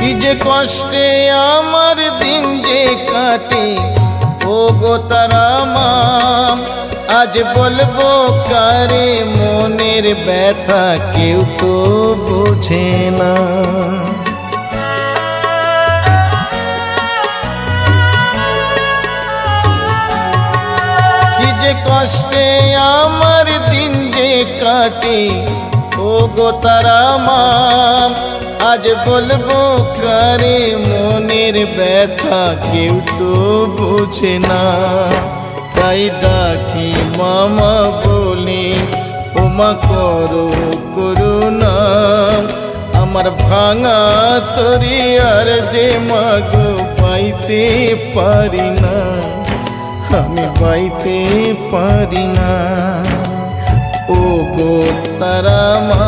কি যে কষ্টে আমার দিন যে কাটে ও গো তারা মা, আজ বলবো কারে মনের ব্যথা কেউ তো বোঝে না। কি যে কষ্টে আমার দিন যে কাটে ও গো তারা মা, আজ বলবো কারে মনের ব্যথা কেউ তো বোঝে না। তাই ডাকি মামা বলি ওমা করো করুণা, আমার ভাঙা তরি আর যে মাগো পাইতে পারি না, আমি পাইতে পারি না। ও গো তারা মা,